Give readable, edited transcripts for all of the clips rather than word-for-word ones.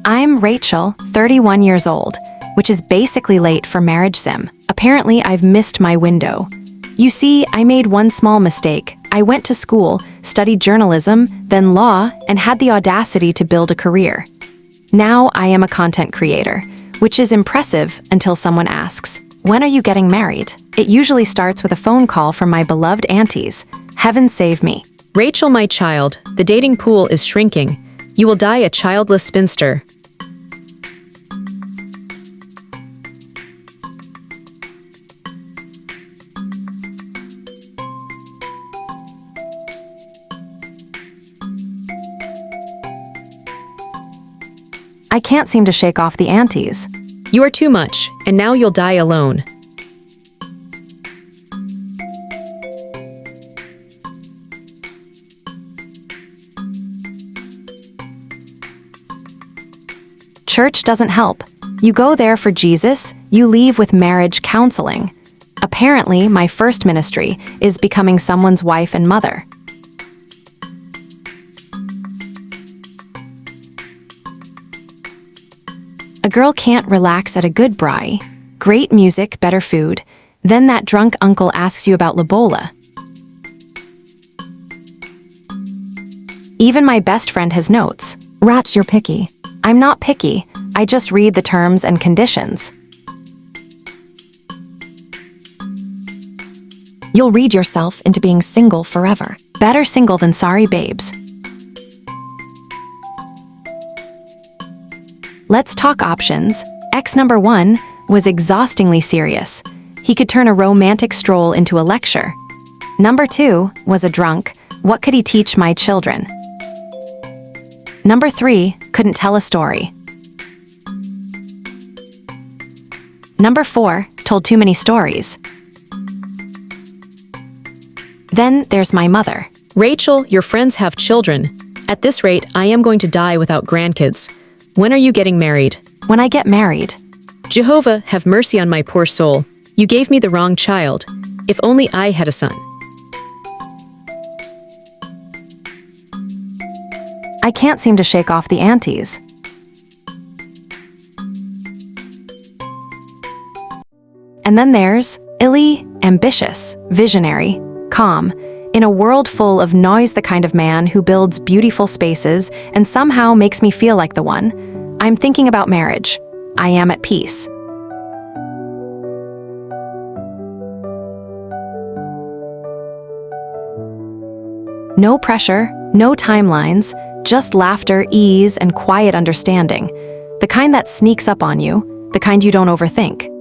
I'm Rachel, 31 years old, which is basically late for marriage sim. Apparently, I've missed my window. You see, I made one small mistake. I went to school, studied journalism, then law, and had the audacity to build a career. Now I am a content creator, which is impressive until someone asks, "When are you getting married?" It usually starts with a phone call from my beloved aunties. Heaven save me. Rachel, my child, the dating pool is shrinking. You will die a childless spinster. I can't seem to shake off the aunties. You are too much, and now you'll die alone. Church doesn't help. You go there for Jesus, you leave with marriage counseling. Apparently, my first ministry is becoming someone's wife and mother. A girl can't relax at a good braai. Great music, better food. Then that drunk uncle asks you about lobola. Even my best friend has notes. Rats, you're picky. I'm not picky. I just read the terms and conditions. You'll read yourself into being single forever. Better single than sorry babes. Let's talk options. Ex number 1 was exhaustingly serious. He could turn a romantic stroll into a lecture. Number 2 was a drunk. What could he teach my children? Number 3 couldn't tell a story. Number 4 told too many stories. Then there's my mother. Rachel, your friends have children. At this rate, I am going to die without grandkids. When are you getting married? When I get married. Jehovah, have mercy on my poor soul. You gave me the wrong child. If only I had a son. I can't seem to shake off the aunties. And then there's Illy, ambitious, visionary, calm, in a world full of noise, the kind of man who builds beautiful spaces and somehow makes me feel like the one. I'm thinking about marriage. I am at peace. No pressure, no timelines, just laughter, ease, and quiet understanding. The kind that sneaks up on you, the kind you don't overthink.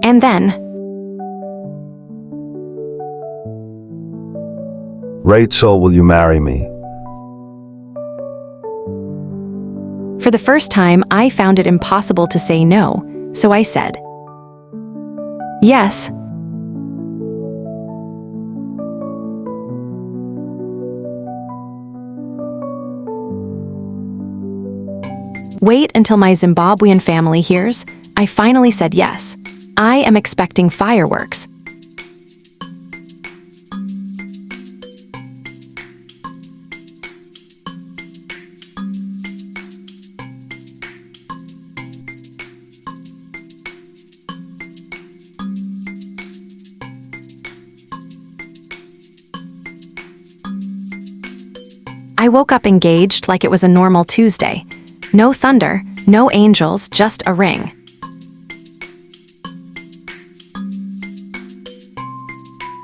And then, Rachel, will you marry me? for the first time, I found it impossible to say no, so I said, yes. Wait until my Zimbabwean family hears. I finally said yes. I am expecting fireworks. I woke up engaged like it was a normal Tuesday. No thunder, no angels, just a ring.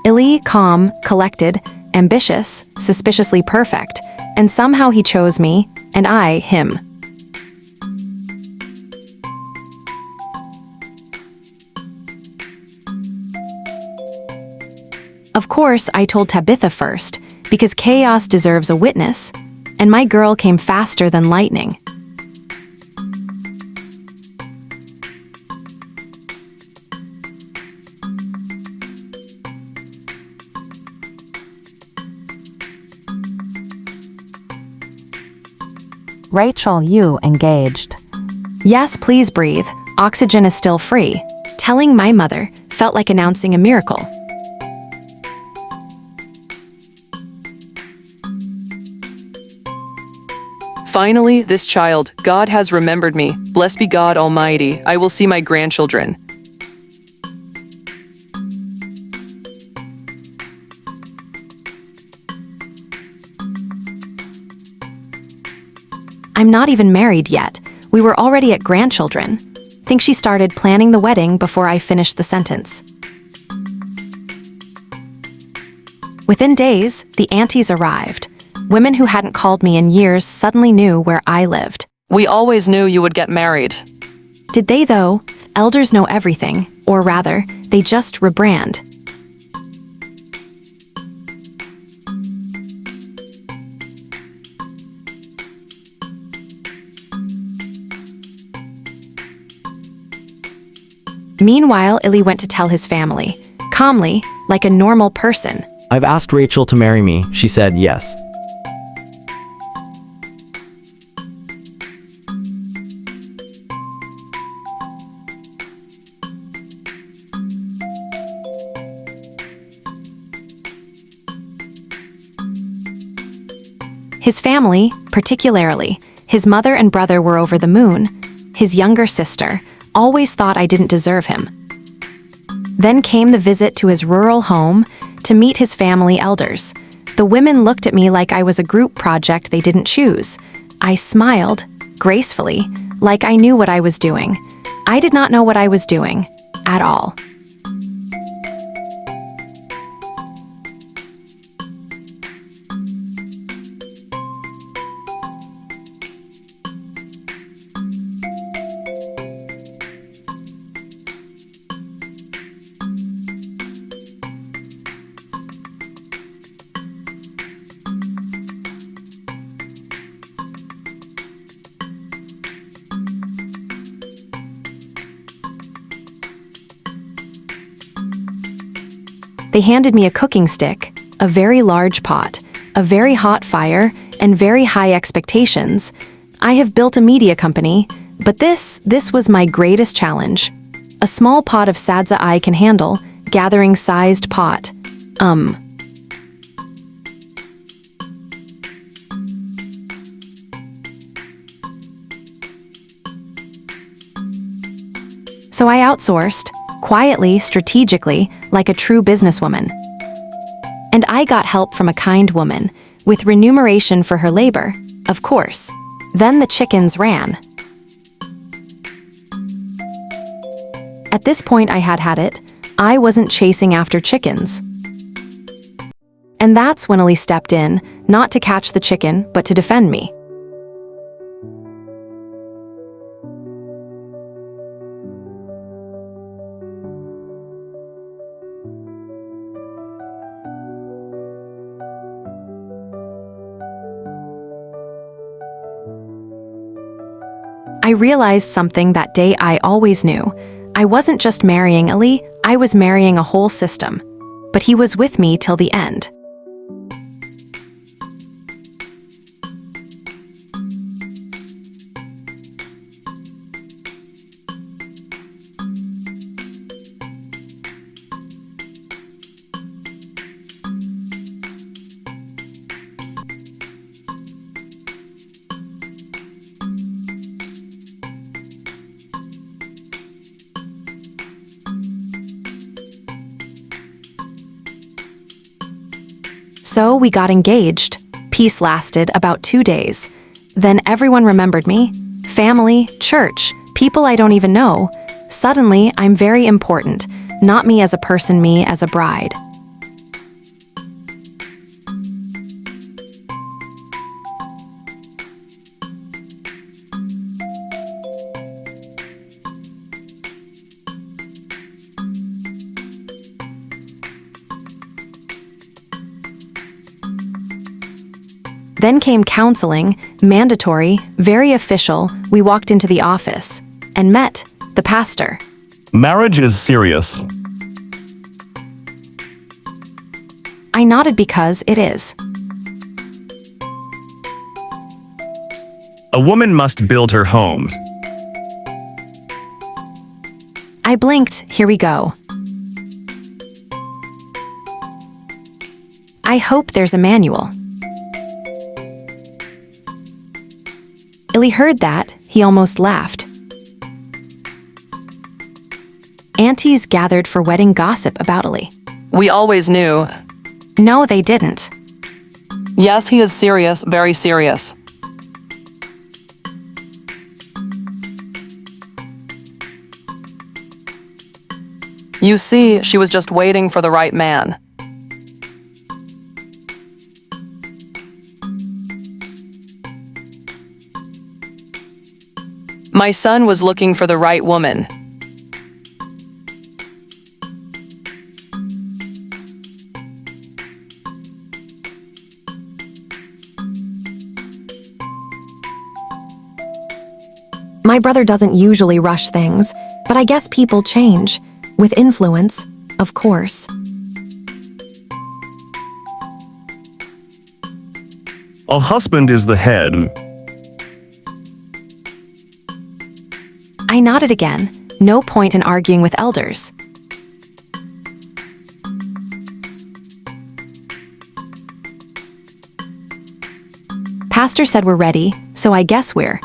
Illy, calm, collected, ambitious, suspiciously perfect, and somehow he chose me, and I, him. Of course, I told Tabitha first, because chaos deserves a witness, and my girl came faster than lightning. Rachel, you engaged. Yes, please breathe. Oxygen is still free. Telling my mother felt like announcing a miracle. Finally, this child, God has remembered me. Blessed be God Almighty. I will see my grandchildren. I'm not even married yet. We were already at grandchildren. Think she started planning the wedding before I finished the sentence. Within days, the aunties arrived. Women who hadn't called me in years suddenly knew where I lived. We always knew you would get married. Did they, though? Elders know everything, or rather, they just rebrand. Meanwhile, Illy went to tell his family, calmly, like a normal person. I've asked Rachel to marry me. She said yes. His family, particularly, his mother and brother were over the moon. His younger sister always thought I didn't deserve him. Then came the visit to his rural home to meet his family elders. The women looked at me like I was a group project they didn't choose. I smiled, gracefully, like I knew what I was doing. I did not know what I was doing, at all. They handed me a cooking stick, a very large pot, a very hot fire, and very high expectations. I have built a media company, but this was my greatest challenge. A small pot of sadza I can handle, gathering sized pot. So I outsourced, quietly, strategically, like a true businesswoman. And I got help from a kind woman, with remuneration for her labor, of course. Then the chickens ran. At this point I had it. I wasn't chasing after chickens. And that's when Ellie stepped in, not to catch the chicken, but to defend me. I realized something that day I always knew. I wasn't just marrying Ali, I was marrying a whole system. But he was with me till the end. So we got engaged. Peace lasted about 2 days. Then everyone remembered me. Family, church, people I don't even know. Suddenly, I'm very important. Not me as a person, me as a bride. Then came counseling, mandatory, very official. We walked into the office and met the pastor. Marriage is serious. I nodded because it is. A woman must build her homes. I blinked. Here we go. I hope there's a manual. Illy heard that. He almost laughed. Aunties gathered for wedding gossip about Illy. We always knew. No, they didn't. Yes, he is serious, very serious. You see, she was just waiting for the right man. My son was looking for the right woman. My brother doesn't usually rush things, but I guess people change. With influence, of course. A husband is the head. I nodded again. No point in arguing with elders. Pastor said we're ready, so I guess we're.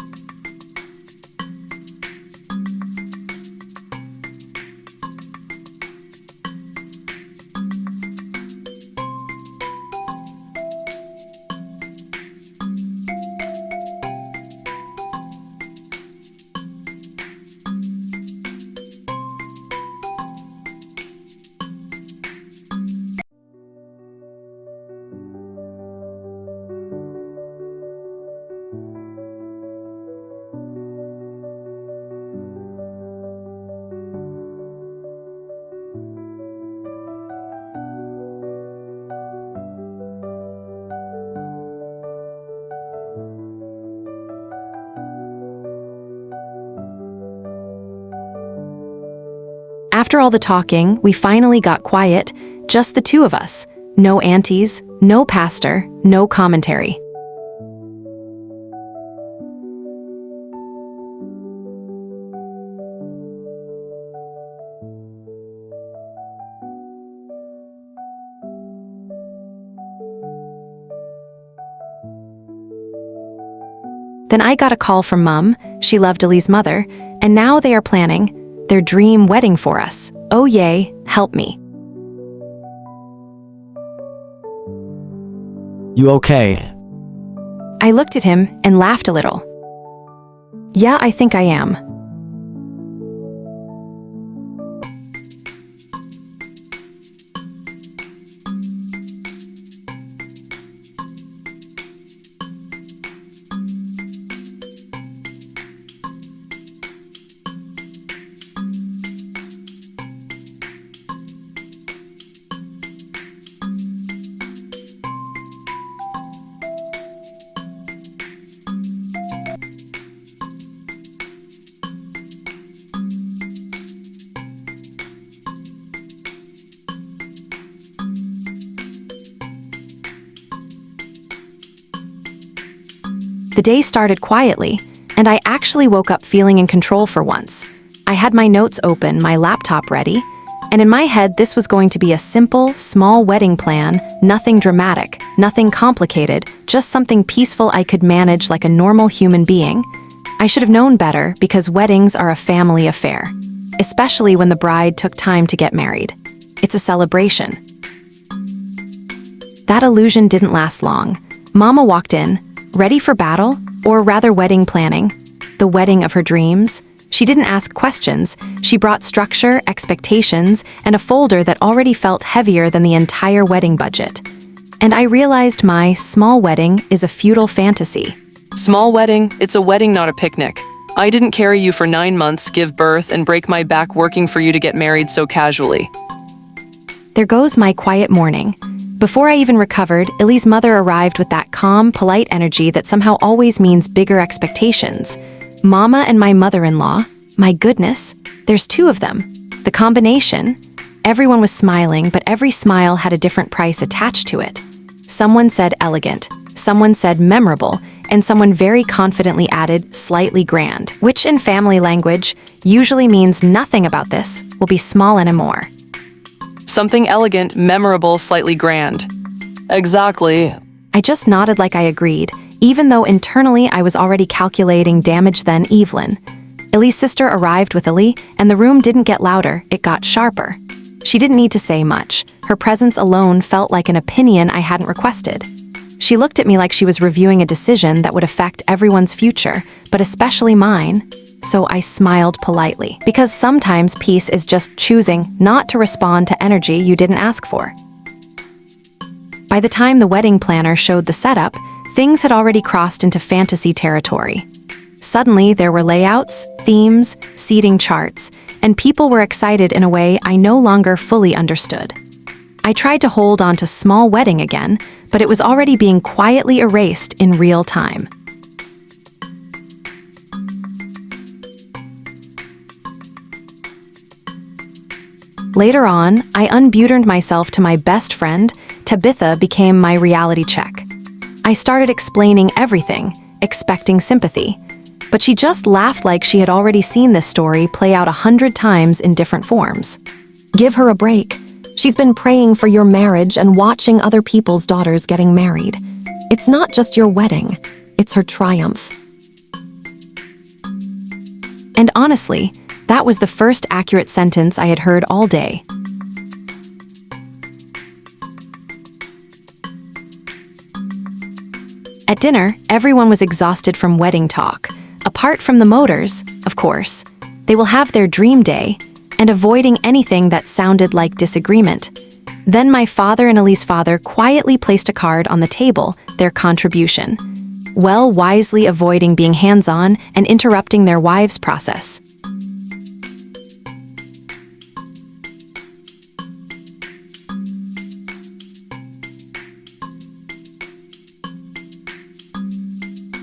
After all the talking, we finally got quiet, just the two of us. No aunties, no pastor, no commentary. Then I got a call from Mum. She loved Illy's mother, and now they are planning their dream wedding for us. Oh yay, help me. You okay? I looked at him and laughed a little. Yeah, I think I am. The day started quietly, and I actually woke up feeling in control for once. I had my notes open, my laptop ready, and in my head this was going to be a simple, small wedding plan, nothing dramatic, nothing complicated, just something peaceful I could manage like a normal human being. I should have known better because weddings are a family affair, especially when the bride took time to get married. It's a celebration. That illusion didn't last long. Mama walked in, ready for battle, or rather wedding planning, the wedding of her dreams. She didn't ask questions. She brought structure, expectations, and a folder that already felt heavier than the entire wedding budget. And I realized my small wedding is a futile fantasy. Small wedding, it's a wedding, not a picnic. I didn't carry you for 9 months, give birth, and break my back working for you to get married so casually. There goes my quiet morning. Before I even recovered, Illy's mother arrived with that calm, polite energy that somehow always means bigger expectations. Mama and my mother-in-law, my goodness, there's 2 of them. The combination. Everyone was smiling, but every smile had a different price attached to it. Someone said elegant, someone said memorable, and someone very confidently added slightly grand, which in family language usually means nothing about this will be small anymore. Something elegant, memorable, slightly grand. Exactly. I just nodded like I agreed, even though internally I was already calculating damage. Then Evelyn. Ellie's sister arrived with Ellie, and the room didn't get louder, it got sharper. She didn't need to say much. Her presence alone felt like an opinion I hadn't requested. She looked at me like she was reviewing a decision that would affect everyone's future, but especially mine. So I smiled politely, because sometimes peace is just choosing not to respond to energy you didn't ask for. By the time the wedding planner showed the setup, things had already crossed into fantasy territory. Suddenly, there were layouts, themes, seating charts, and people were excited in a way I no longer fully understood. I tried to hold on to small wedding again, but it was already being quietly erased in real time. Later on, I unburdened myself to my best friend. Tabitha became my reality check. I started explaining everything, expecting sympathy. But she just laughed like she had already seen this story play out 100 times in different forms. Give her a break. She's been praying for your marriage and watching other people's daughters getting married. It's not just your wedding, it's her triumph. And honestly, that was the first accurate sentence I had heard all day. At dinner, everyone was exhausted from wedding talk. Apart from the Motors, of course. They will have their dream day, and avoiding anything that sounded like disagreement. Then my father and Ellie's father quietly placed a card on the table, their contribution, well wisely avoiding being hands-on and interrupting their wives' process.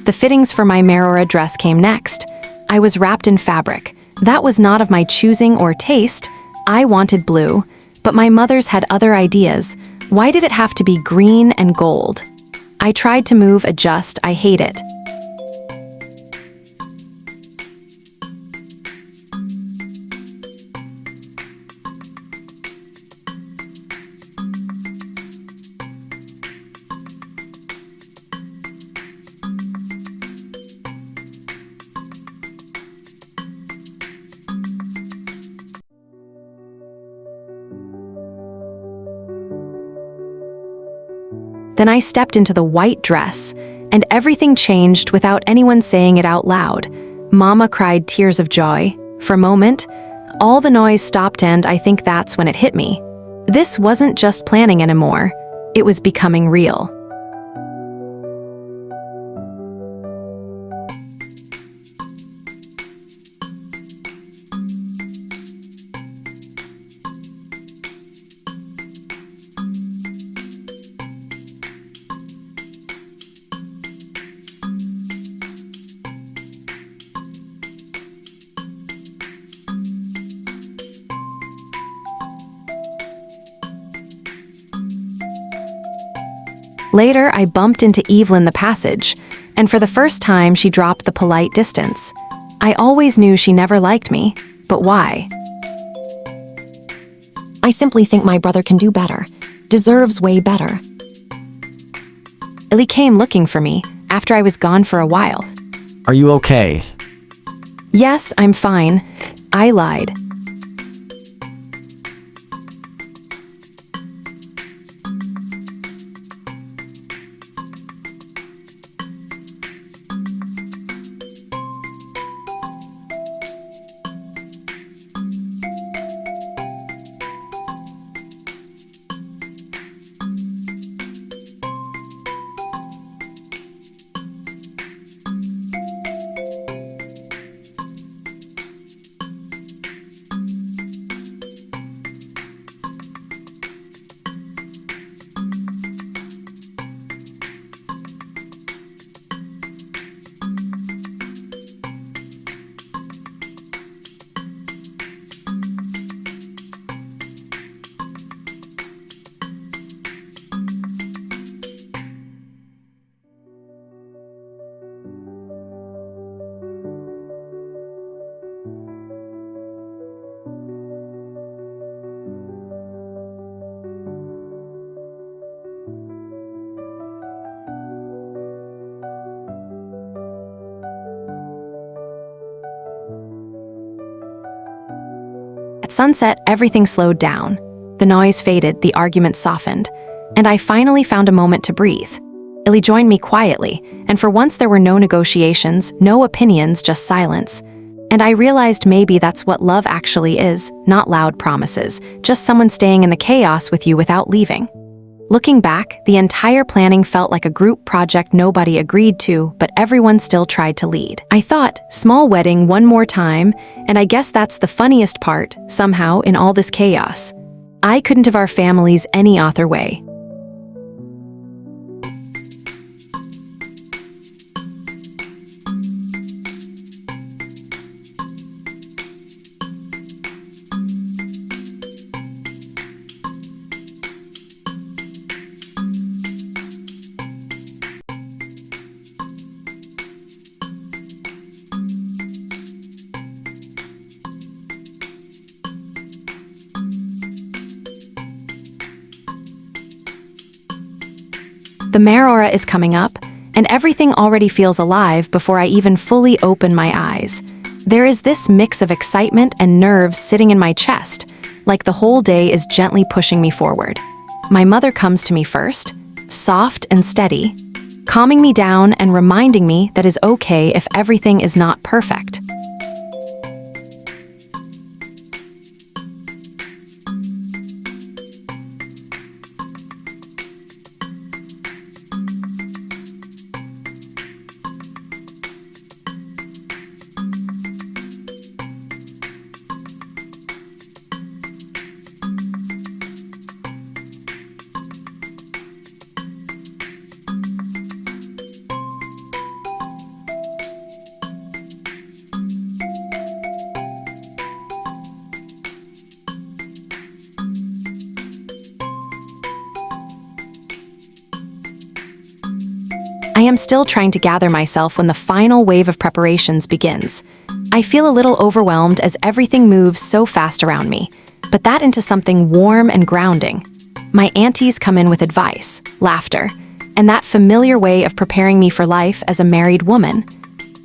The fittings for my Marora dress came next. I was wrapped in fabric. That was not of my choosing or taste. I wanted blue, but my mother's had other ideas. Why did it have to be green and gold? I tried to move, adjust, I hate it. Then I stepped into the white dress, and everything changed without anyone saying it out loud. Mama cried tears of joy. For a moment, all the noise stopped, and I think that's when it hit me. This wasn't just planning anymore. It was becoming real. Later, I bumped into Evelyn the passage, and for the first time she dropped the polite distance. I always knew she never liked me, but why? I simply think my brother can do better. Deserves way better. Ellie came looking for me after I was gone for a while. Are you okay? Yes, I'm fine. I lied. sunset, everything slowed down. The noise faded, the argument softened, and I finally found a moment to breathe. Illy joined me quietly, and for once there were no negotiations, no opinions, just silence. And I realized maybe that's what love actually is, not loud promises, just someone staying in the chaos with you without leaving. Looking back, the entire planning felt like a group project nobody agreed to, but everyone still tried to lead. I thought, small wedding one more time, and I guess that's the funniest part, somehow, in all this chaos. I couldn't have our families any other way. The Marora is coming up, and everything already feels alive before I even fully open my eyes. There is this mix of excitement and nerves sitting in my chest, like the whole day is gently pushing me forward. My mother comes to me first, soft and steady, calming me down and reminding me that it's okay if everything is not perfect. I am still trying to gather myself when the final wave of preparations begins. I feel a little overwhelmed as everything moves so fast around me, but that into something warm and grounding. My aunties come in with advice, laughter, and that familiar way of preparing me for life as a married woman.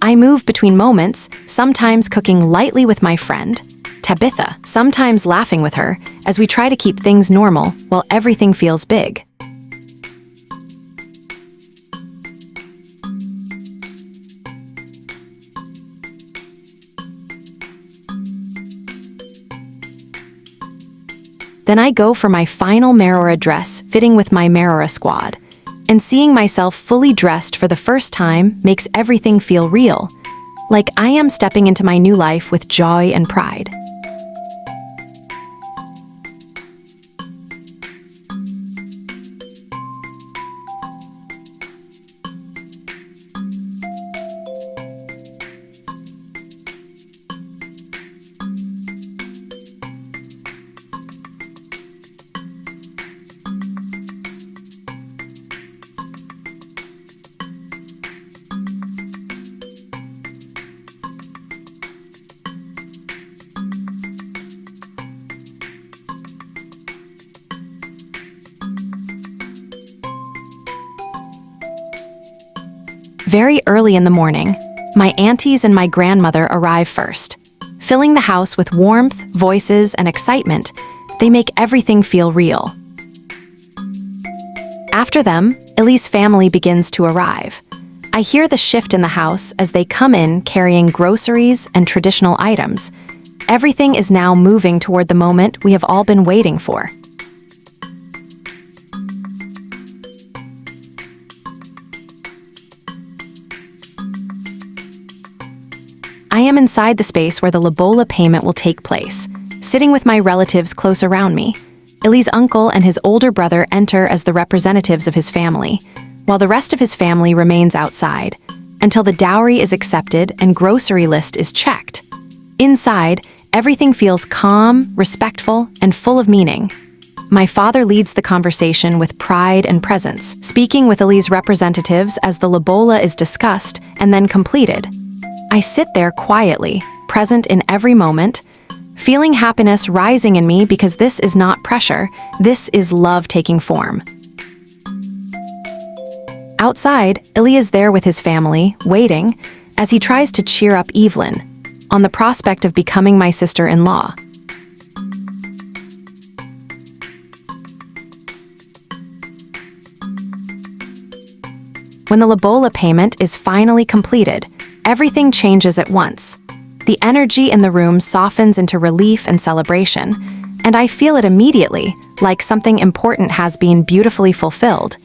I move between moments, sometimes cooking lightly with my friend, Tabitha, sometimes laughing with her, as we try to keep things normal while everything feels big. Then I go for my final Marora dress, fitting with my Marora squad. And seeing myself fully dressed for the first time makes everything feel real. Like I am stepping into my new life with joy and pride. Very early in the morning, my aunties and my grandmother arrive first. Filling the house with warmth, voices, and excitement, they make everything feel real. After them, Illy's family begins to arrive. I hear the shift in the house as they come in carrying groceries and traditional items. Everything is now moving toward the moment we have all been waiting for. I am inside the space where the lobola payment will take place, sitting with my relatives close around me. Illy's uncle and his older brother enter as the representatives of his family, while the rest of his family remains outside, until the dowry is accepted and grocery list is checked. Inside, everything feels calm, respectful, and full of meaning. My father leads the conversation with pride and presence, speaking with Illy's representatives as the lobola is discussed and then completed. I sit there quietly, present in every moment, feeling happiness rising in me because this is not pressure, this is love taking form. Outside, Illy is there with his family, waiting, as he tries to cheer up Evelyn, on the prospect of becoming my sister-in-law. When the lobola payment is finally completed, everything changes at once. The energy in the room softens into relief and celebration, and I feel it immediately, like something important has been beautifully fulfilled.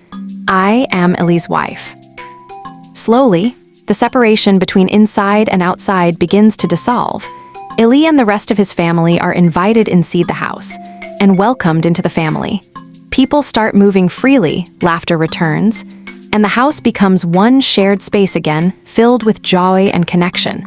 I am Ili's wife. Slowly, the separation between inside and outside begins to dissolve. Ili and the rest of his family are invited inside the house and welcomed into the family. People start moving freely, laughter returns, and the house becomes one shared space again, filled with joy and connection.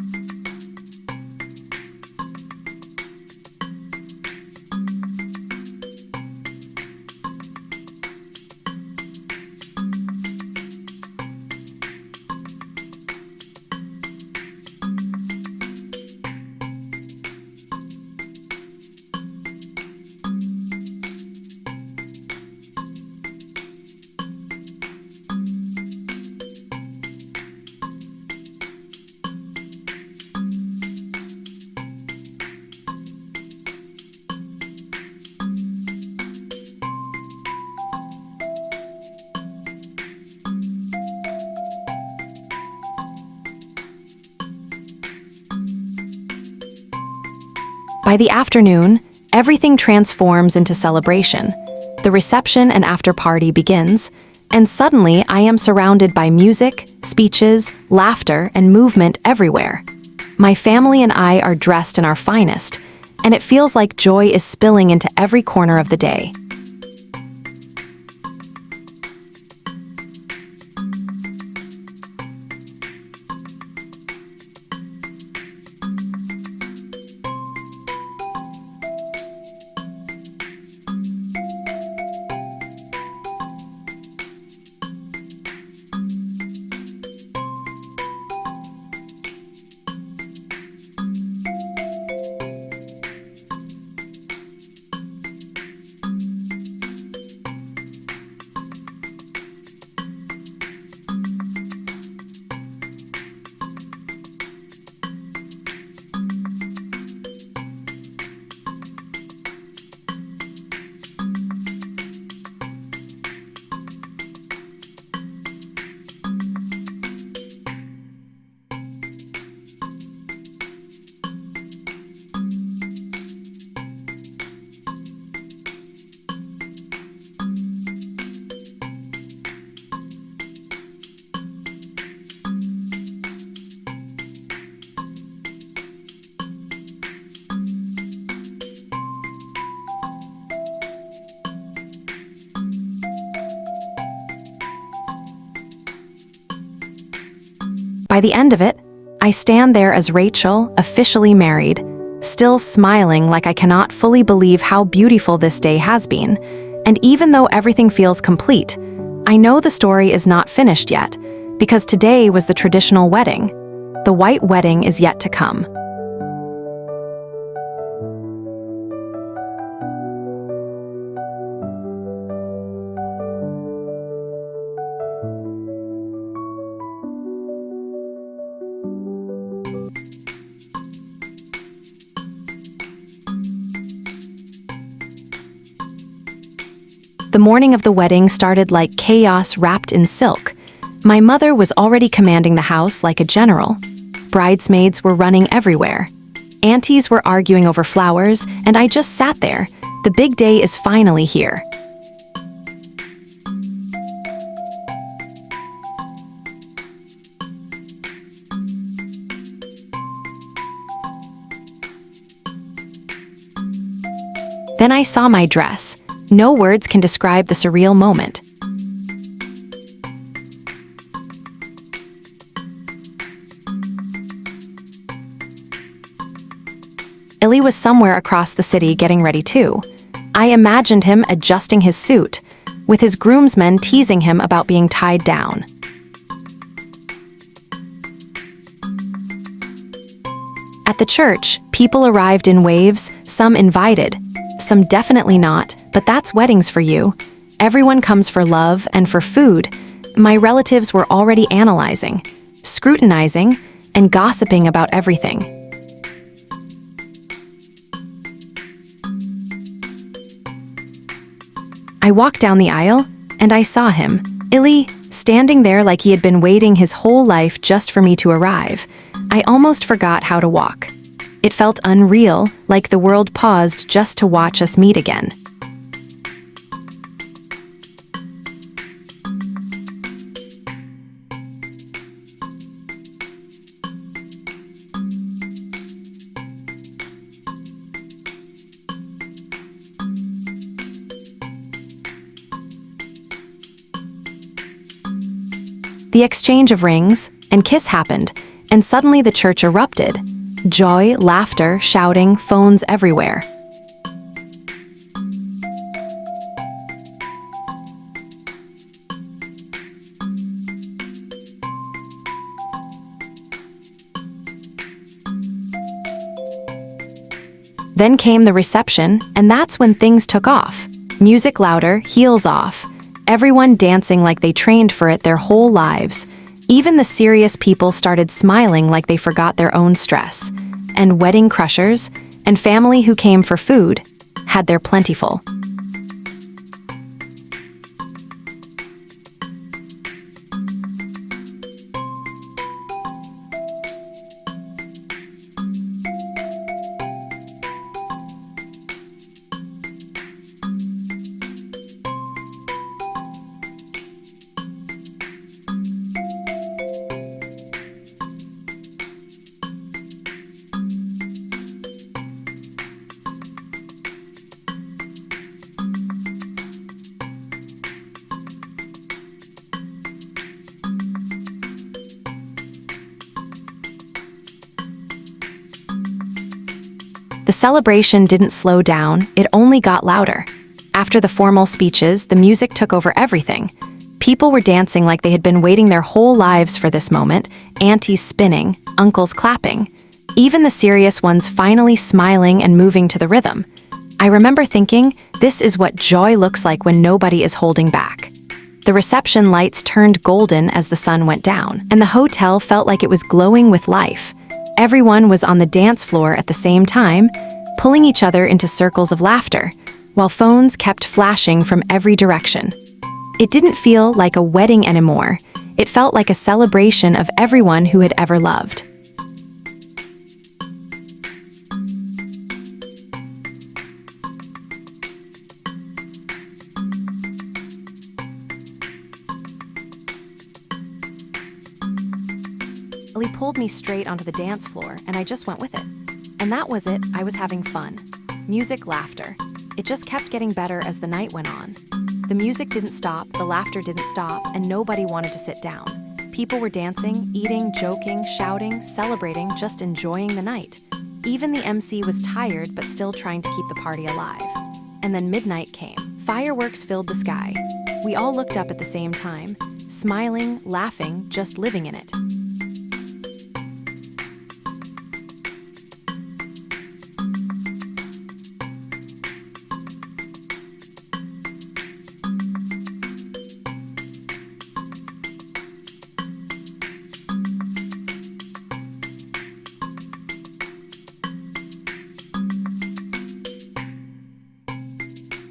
By the afternoon, everything transforms into celebration. The reception and after-party begins, and suddenly I am surrounded by music, speeches, laughter, and movement everywhere. My family and I are dressed in our finest, and it feels like joy is spilling into every corner of the day. By the end of it, I stand there as Rachel, officially married, still smiling like I cannot fully believe how beautiful this day has been. And even though everything feels complete, I know the story is not finished yet, because today was the traditional wedding. The white wedding is yet to come. The morning of the wedding started like chaos wrapped in silk. My mother was already commanding the house like a general. Bridesmaids were running everywhere. Aunties were arguing over flowers, and I just sat there. The big day is finally here. Then I saw my dress. No words can describe the surreal moment. Ili was somewhere across the city getting ready too. I imagined him adjusting his suit, with his groomsmen teasing him about being tied down. At the church, people arrived in waves, some invited, some definitely not, but that's weddings for you. Everyone comes for love and for food. My relatives were already analyzing, scrutinizing, and gossiping about everything. I walked down the aisle, and I saw him, Ili, standing there like he had been waiting his whole life just for me to arrive. I almost forgot how to walk. It felt unreal, like the world paused just to watch us meet again. The exchange of rings and kiss happened, and suddenly the church erupted. Joy, laughter, shouting, phones everywhere. Then came the reception, and that's when things took off. Music louder, heels off. Everyone dancing like they trained for it their whole lives. Even the serious people started smiling like they forgot their own stress. And wedding crushers and family who came for food had their plentiful. The celebration didn't slow down, it only got louder. After the formal speeches, the music took over everything. People were dancing like they had been waiting their whole lives for this moment, aunties spinning, uncles clapping. Even the serious ones finally smiling and moving to the rhythm. I remember thinking, this is what joy looks like when nobody is holding back. The reception lights turned golden as the sun went down, and the hotel felt like it was glowing with life. Everyone was on the dance floor at the same time, pulling each other into circles of laughter, while phones kept flashing from every direction. It didn't feel like a wedding anymore. It felt like a celebration of everyone who had ever loved. He pulled me straight onto the dance floor, and I just went with it. And that was it. I was having fun. Music, laughter. It just kept getting better as the night went on. The music didn't stop, the laughter didn't stop, and nobody wanted to sit down. People were dancing, eating, joking, shouting, celebrating, just enjoying the night. Even the MC was tired, but still trying to keep the party alive. And then midnight came. Fireworks filled the sky. We all looked up at the same time, smiling, laughing, just living in it.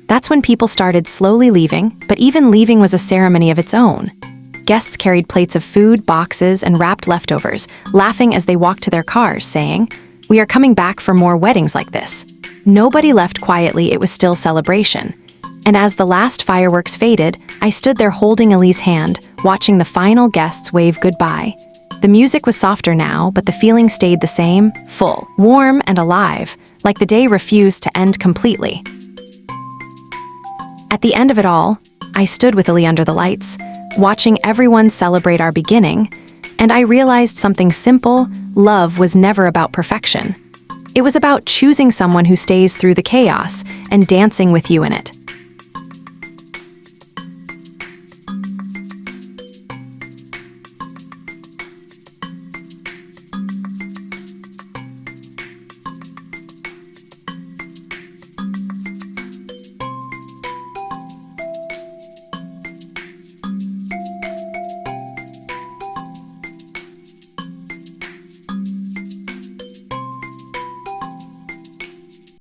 That's when people started slowly leaving, but even leaving was a ceremony of its own. Guests carried plates of food, boxes, and wrapped leftovers, laughing as they walked to their cars, saying, "We are coming back for more weddings like this." Nobody left quietly, it was still celebration. And as the last fireworks faded, I stood there holding Ali's hand, watching the final guests wave goodbye. The music was softer now, but the feeling stayed the same, full, warm, and alive, like the day refused to end completely. At the end of it all, I stood with Ali under the lights, watching everyone celebrate our beginning, and I realized something simple: love was never about perfection. It was about choosing someone who stays through the chaos and dancing with you in it.